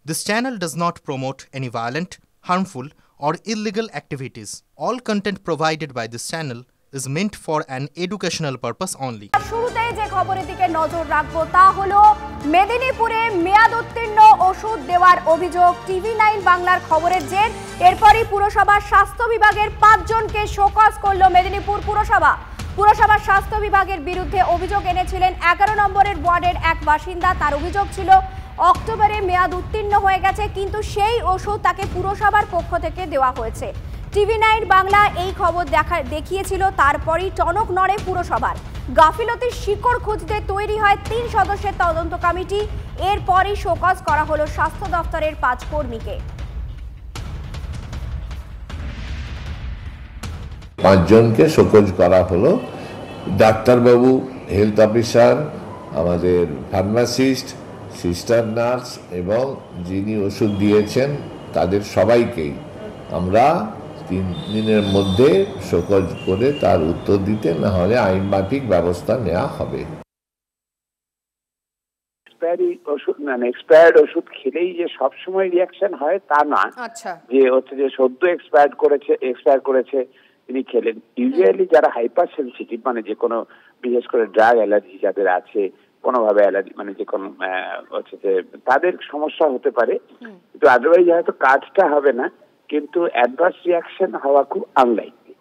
This channel does not promote any violent, harmful, or illegal activities. All content provided by this channel is meant for an educational purpose only. শুরুতেই যে খবরের দিকে নজর রাখবো তা হলো মেদিনীপুরে মেয়াদ উত্তীর্ণ ওষুধ দেওয়ার অভিযোগ। TV9 বাংলার খবরের জের। এরপরই পুরসভার স্বাস্থ্য বিভাগের 5 জনকে শোকজ করলো মেদিনীপুর পুরসভা। পুরসভার স্বাস্থ্য বিভাগের বিরুদ্ধে অভিযোগ এনেছিলেন 11 নম্বরের ওয়ার্ডের এক বাসিন্দা। তার অভিযোগ ছিল অক্টোবরে মেয়াদ উত্তীর্ণ হয়ে গেছে, কিন্তু সেই ওষুধ তাকে পুরসভার পক্ষ থেকে দেওয়া হয়েছে। TV9 বাংলা এই খবর দেখিয়েছিল, তারপরই টনক নড়ে পুরসভার। গাফিলতির শিকড় খুঁজতে তৈরি হয় 3 সদস্যের তদন্ত কমিটি। এরপরই শোকজ করা হলো স্বাস্থ্য দপ্তরের 5 কর্মীকে। 5 জনকে শোকজ করা হলো। ডাক্তারবাবু, হেলথ অফিসার, আমাদের ফার্মাসিস্ট, সিস্টার নার্স এবং যিনি ওষুধ দিয়েছেন তাদের সবাইকেই আমরা 3 দিনের মধ্যে শোকজ করে তার উত্তর দিতে, না হলে আইনমাফিক ব্যবস্থা নেওয়া হবে। এক্সপায়ার্ড ওষুধ খেলেই যে সবসময় রিয়াকশন হয় তা না। যে হচ্ছে যে সদ্য এক্সপায়ার করেছে তিনি খেলেন। ইউজুয়ালি যারা হাইপার সেনসিটিভ, মানে যে কোনো বিশেষ করে ড্রাগ অ্যালার্জি যাদের আছে, কোনোভাবে অ্যালার্জি, মানে যে কোনো হচ্ছে যে তাদের সমস্যা হতে পারে, কিন্তু আদারওয়াইজ হয়তো কাজটা হবে না, কিন্তু অ্যাডভার্স রিয়াকশন হওয়া খুব আনলাইকলি।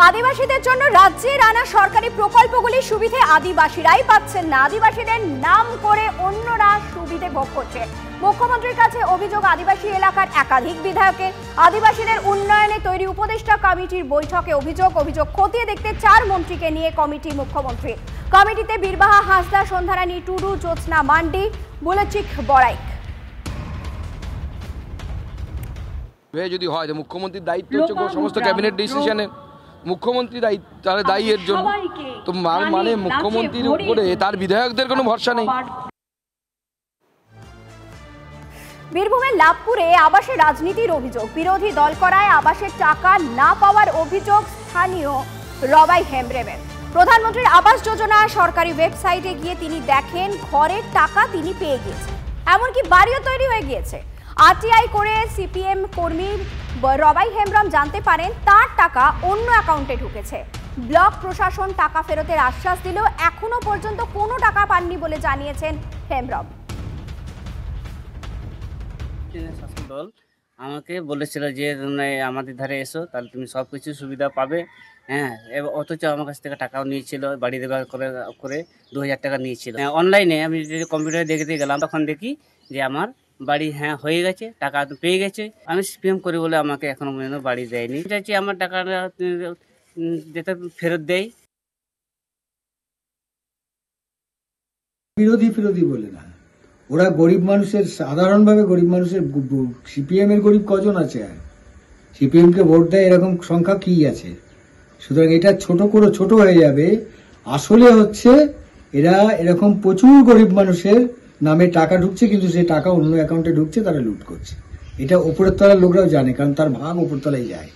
আদিবাসীদের জন্য রাজ্যের আনা সরকারি প্রকল্পগুলির সুবিধে আদিবাসীরাই পাচ্ছেন না। আদিবাসীদের নাম করে অন্যরা সুবিধে ভোগ করছে। মুখ্যমন্ত্রীর কাছে অভিযোগ আদিবাসী এলাকার একাধিক বিধায়কের। আদিবাসীদের উন্নয়নে তৈরি উপদেষ্টা কমিটির বৈঠকে অভিযোগ খতিয়ে দেখতে 4 মন্ত্রীকে নিয়ে কমিটি মুখ্যমন্ত্রী। কমিটিতে বীরবাহা হাঁসদা, সন্ধ্যারানী টুডু, জ্যোৎস্না মান্ডি, বুলেচিক বড়াইক। যদি হয় যে মুখ্যমন্ত্রীর দায়িত্ব হচ্ছে সমস্ত ক্যাবিনেট ডিসিশনে, মুখ্যমন্ত্রী তাহলে দায়ী এর জন্য, তো মানে মুখ্যমন্ত্রীর উপরে তার বিধায়কদের কোনো ভরসা নেই। বীরভূমের লাভপুরে আবাসের রাজনীতির অভিযোগ। বিরোধী দল করায় আবাসের টাকা না পাওয়ার অভিযোগ স্থানীয় রবাই হেমব্রমের। প্রধানমন্ত্রীর আবাস যোজনা সরকারি ওয়েবসাইটে গিয়ে তিনি দেখেন ঘরের টাকা তিনি পেয়ে গিয়েছেন, এমনকি বাড়িও তৈরি হয়ে গিয়েছে। আরটিআই করে সিপিএম কর্মী রবাই হেমব্রম জানতে পারেন তার টাকা অন্য অ্যাকাউন্টে ঢুকেছে। ব্লক প্রশাসন টাকা ফেরতের আশ্বাস দিলেও এখনো পর্যন্ত কোনো টাকা পাননি বলে জানিয়েছেন হেমব্রম। শাসক দল আমাকে বলেছিল যে আমাদের ধারে এসো, তাহলে তুমি সব কিছু সুবিধা পাবে। হ্যাঁ, অথচ আমার কাছ থেকে টাকাও নিয়েছিল, বাড়ি দেওয়া করে 2000 টাকা নিয়েছিল। অনলাইনে আমি কম্পিউটারে দেখতে গেলাম, তখন দেখি যে আমার বাড়ি হয়ে গেছে, টাকা পেয়ে গেছে। আমি সিপিএম করি বলে আমাকে এখনো পর্যন্ত বাড়ি দেয়নি। চাইছি আমার টাকাটা যেটা ফেরত দেয়। বিরোধী বলে না, ওরা গরিব মানুষের, সাধারণভাবে গরিব মানুষের, সিপিএম এর গরিব কজন আছে? আর সিপিএম কে ভোট দেয় এরকম সংখ্যা কি আছে? সুতরাং এটা ছোট হয়ে যাবে। আসলে হচ্ছে এরা এরকম প্রচুর গরিব মানুষের নামে টাকা ঢুকছে, কিন্তু সেই টাকা অন্য অ্যাকাউন্টে ঢুকছে, তারা লুট করছে। এটা উপরের তলার লোকরাও জানে, কারণ তার ভাগ উপর তলায় যায়।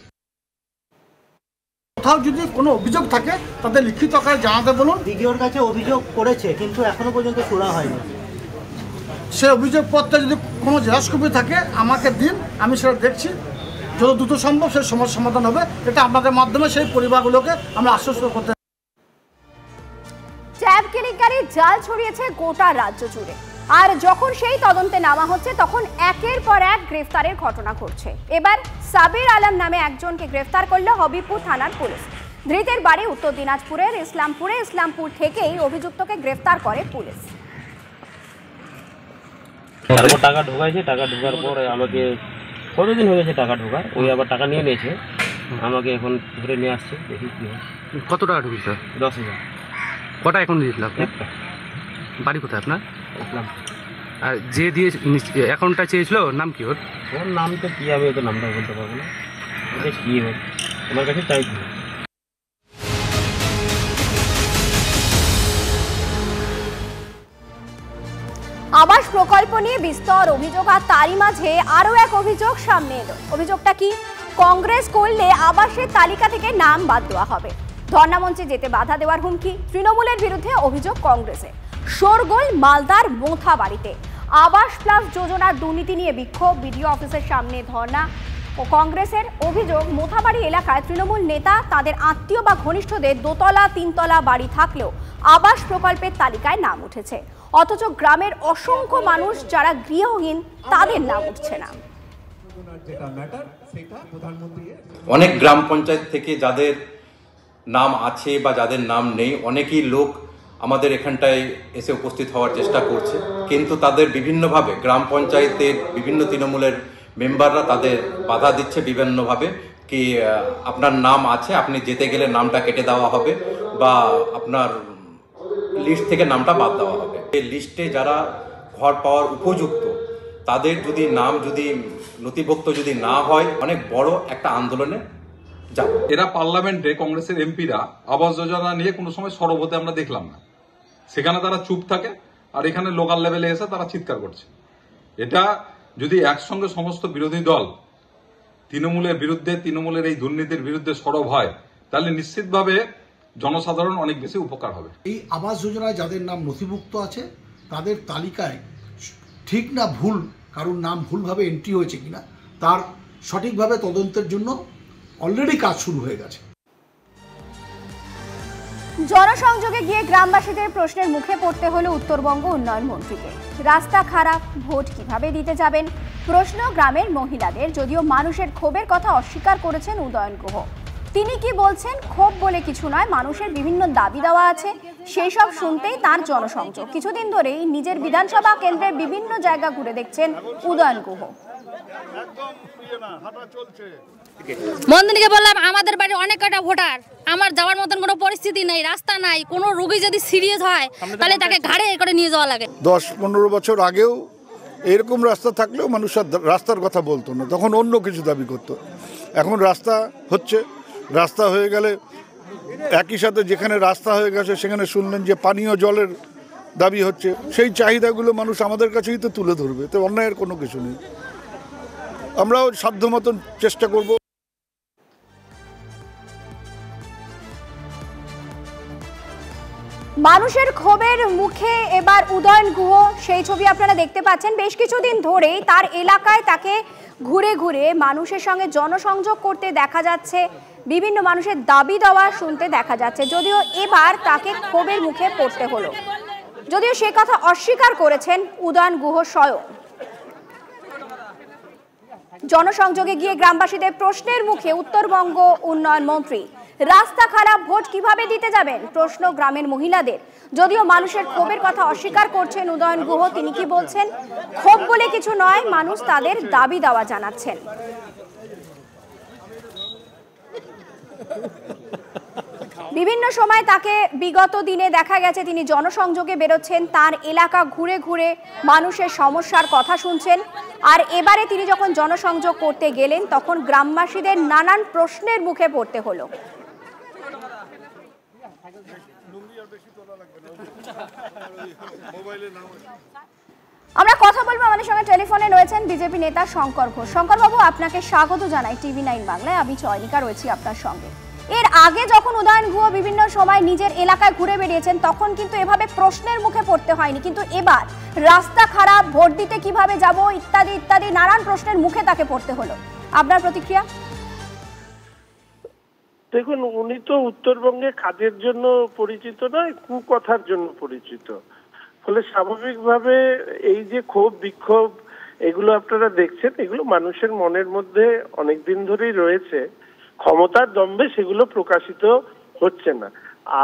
কোথাও যদি কোনো অভিযোগ থাকে তাদের লিখিত আকারে জানাতে বলুন। ভিডিওর কাছে অভিযোগ করেছে, কিন্তু এখনো পর্যন্ত শোনা হয়নি। সে অভিযোগপত্রে যদি কোনো জেরক্স কপি থাকে আমাকে দিন, আমি সেটা দেখছি, যত দ্রুত সম্ভব সেই সমস্যার সমাধান হবে। এটা আপনাদের মাধ্যমে সেই পরিবারগুলোকে আমরা আশ্বস্ত করতে। ট্যাব কেলেঙ্কারির জাল ছড়িয়েছে গোটা রাজ্য জুড়ে, আর যখন সেই তদন্তে নামা হচ্ছে তখন একের পর এক গ্রেফতারের ঘটনা ঘটছে। এবার সাবির আলম নামে একজনকে গ্রেফতার করলো হবিপুর থানার পুলিশ। ধৃতের বাড়ি উত্তর দিনাজপুরের ইসলামপুর থেকেই অভিযুক্তকে গ্রেফতার করে পুলিশ। টাকা ঢোকাইছে, টাকা ঢোকার পর আমাকে কতদিন হয়ে গেছে টাকা ঢোকার, ওই আবার টাকা নিয়ে নিয়েছে, আমাকে এখন ধরে নিয়ে আসছে। দেখি কি হয়। কত টাকা ঢুকেছিল? 10,000। কটা এখন দিয়েছিল আপনি? বাড়ি কোথায় আপনার? আর যে দিয়ে অ্যাকাউন্টটা চেয়েছিল নাম কি? ওর নাম তো কি, আমি তো নামটা বলতে পারবো না। এটা কি হোক তোমার কাছে চাইছি। আবাস প্রকল্প নিয়ে বিস্তর অভিযোগ, আর তারই মাঝে আরও এক অভিযোগ সামনে এলো। অভিযোগটা কি? কংগ্রেস করলে আবাসের তালিকা থেকে নাম বাদ দেওয়া হবে। ধর্ণামঞ্চে যেতে বাধা দেওয়ার হুমকি, তৃণমূলের বিরুদ্ধে অভিযোগ কংগ্রেসের। শোরগোল মালদার মোথাবাড়িতে। আবাস প্লাস যোজনার দুর্নীতি নিয়ে বিক্ষোভ, বিডিও অফিসের সামনে ধর্ণা ও কংগ্রেসের অভিযোগ মোথাবাড়ি এলাকায় তৃণমূল নেতা তাদের আত্মীয় বা ঘনিষ্ঠদের দোতলা তিনতলা বাড়ি থাকলেও আবাস প্রকল্পের তালিকায় নাম উঠেছে, অথচ গ্রামের অসংখ্য মানুষ যারা গৃহহীন তাদের নাম উঠছে না। অনেক গ্রাম পঞ্চায়েত থেকে যাদের নাম আছে বা যাদের নাম নেই, অনেকেই লোক আমাদের এখানটায় এসে উপস্থিত হওয়ার চেষ্টা করছে, কিন্তু তাদের বিভিন্নভাবে গ্রাম পঞ্চায়েতের বিভিন্ন তৃণমূলের মেম্বাররা তাদের বাধা দিচ্ছে বিভিন্নভাবে, কি আপনার নাম আছে, আপনি যেতে গেলে নামটা কেটে দেওয়া হবে বা আপনার লিস্ট থেকে নামটা বাদ দেওয়া হবে। এই লিস্টে যারা ঘর পাওয়ার উপযুক্ত তাদের যদি নাম যদি নথিভুক্ত যদি না হয়, অনেক বড় একটা আন্দোলনে যাবে। এরা পার্লামেন্টে কংগ্রেসের এমপিরা আবাস যোজনা নিয়ে কোনো সময় সরব হতে আমরা দেখলাম না, সেখানে তারা চুপ থাকে আর এখানে লোকাল লেভেলে এসে তারা চিৎকার করছে। এটা যদি একসঙ্গে সমস্ত বিরোধী দল তৃণমূলের বিরুদ্ধে, তৃণমূলের এই দুর্নীতির বিরুদ্ধে সরব হয়, তাহলে নিশ্চিতভাবে জনসাধারণ অনেক বেশি উপকার হবে। এই আবাস যোজনায় যাদের নাম নথিভুক্ত আছে তাদের তালিকায় ঠিক না ভুল, কারোর নাম ভুলভাবে এন্ট্রি হয়েছে কিনা তার সঠিকভাবে তদন্তের জন্য অলরেডি কাজ শুরু হয়ে গেছে। জনসংযোগে গিয়ে গ্রামবাসীদের প্রশ্নের মুখে পড়তে হলো উত্তরবঙ্গ উন্নয়ন মন্ত্রীকে। রাস্তা খারাপ, ভোট কিভাবে দিতে যাবেন প্রশ্ন গ্রামের মহিলাদের, যদিও মানুষের ক্ষোভের কথা অস্বীকার করেছেন উদয়ন গুহ। তিনি কি বলছেন, ক্ষোভ বলে কিছু নয়, মানুষের বিভিন্ন দাবি দেওয়া আছে, সেই সব শুনতেই তার জনসংযোগ। কিছুদিন ধরেই নিজের বিধানসভা কেন্দ্রের বিভিন্ন জায়গা ঘুরে দেখছেন উদয়ন গুহ। মন্দিরকে বললাম আমাদের বাড়ি অনেক কটা ভোটার, আমার যাওয়ার মতন কোনো পরিস্থিতি নেই, রাস্তা নাই, কোনো রোগী যদি সিরিয়াস হয় তাহলে তাকে ঘাড়ে করে নিয়ে যাওয়া লাগে। 10-15 বছর আগেও এরকম রাস্তা থাকলেও মানুষ রাস্তার কথা বলতো না, তখন অন্য কিছু দাবি করতো। এখন রাস্তা হচ্ছে, রাস্তা হয়ে গেলে একই সাথে যেখানে রাস্তা হয়ে গেছে সেখানে শুনলেন যে পানীয় জলের দাবি হচ্ছে। সেই চাহিদাগুলো মানুষ আমাদের কাছেই তো তুলে ধরবে, তো অন্যায়ের কোনো কিছু নেই। আমরাও সাধ্য মতন চেষ্টা করব। মানুষের ক্ষোভের মুখে এবার উদয়ন গুহ, সেই ছবি আপনারা দেখতে পাচ্ছেন। বেশ কিছুদিন ধরেই তার এলাকায় তাকে ঘুরে ঘুরে মানুষের সঙ্গে জনসংযোগ করতে দেখা যাচ্ছে, বিভিন্ন মানুষের দাবি দেওয়া শুনতে দেখা যাচ্ছে। যদিও এবার তাকে ক্ষোভের মুখে পড়তে হলো, যদিও সে কথা অস্বীকার করেছেন উদয়ন গুহ স্বয়ং। জনসংযোগে গিয়ে গ্রামবাসীদের প্রশ্নের মুখে উত্তরবঙ্গ উন্নয়ন মন্ত্রী। রাস্তা খারাপ, ভোট কিভাবে দিতে যাবেন প্রশ্ন গ্রামের মহিলাদের, যদিও মানুষের ক্ষোভের কথা অস্বীকার করছেন উদয়ন গুহ। তিনি কি বলছেন, ক্ষোভ বলে কিছু নয়, মানুষ তাদের দাবি দেওয়া জানাচ্ছেন। বিভিন্ন সময় তাকে বিগত দিনে দেখা গেছে তিনি জনসংযোগে বেরোচ্ছেন, তার এলাকা ঘুরে ঘুরে মানুষের সমস্যার কথা শুনছেন। আর এবারে তিনি যখন জনসংযোগ করতে গেলেন তখন গ্রামবাসীদের নানান প্রশ্নের মুখে পড়তে হলো। আমরা কথা বলবো, আমাদের সঙ্গে টেলিফোনে রয়েছেন বিজেপি নেতা শঙ্কর ঘোষ। শঙ্কর বাবু, আপনাকে স্বাগত জানাই TV9 বাংলায়। আমি চয়নিকা রয়েছি আপনার সঙ্গে। এর আগে যখন উদয়ন গুহ বিভিন্ন সময় নিজের এলাকায় ঘুরে বেরিয়েছেন তখন কিন্তু এভাবে প্রশ্নের মুখে পড়তে হয়নি, কিন্তু এবার রাস্তা খারাপ, ভোট দিতে কিভাবে যাব ইত্যাদি ইত্যাদি নানান প্রশ্নের মুখে তাকে পড়তে হলো। আপনার প্রতিক্রিয়া? দেখুন, উনি তো উত্তরবঙ্গে কাজের জন্য পরিচিত নয়, কুকথার জন্য পরিচিত। ফলে স্বাভাবিকভাবে এই যে ক্ষোভ বিক্ষোভ এগুলো আপনারা দেখছেন, এগুলো মানুষের মনের মধ্যে অনেকদিন ধরেই রয়েছে। ক্ষমতার দম্ভে সেগুলো প্রকাশিত হচ্ছে না।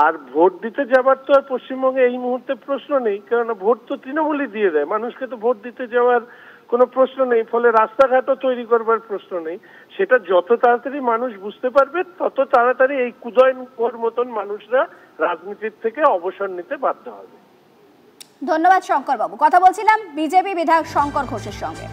আর ভোট দিতে যাবার তো আর পশ্চিমবঙ্গে এই মুহূর্তে প্রশ্ন নেই, কারণ ভোট তো তৃণমূলই দিয়ে দেয়, মানুষকে তো ভোট দিতে যাওয়ার কোনো প্রশ্ন নেই। ফলে রাস্তাঘাটও তৈরি করবার প্রশ্ন নেই। সেটা যত তাড়াতাড়ি মানুষ বুঝতে পারবে তত তাড়াতাড়ি এই উদয়ন মতন মানুষরা রাজনীতির থেকে অবসর নিতে বাধ্য হবে। ধন্যবাদ শঙ্কর বাবু। কথা বলছিলাম বিজেপি বিধায়ক শঙ্কর ঘোষের সঙ্গে।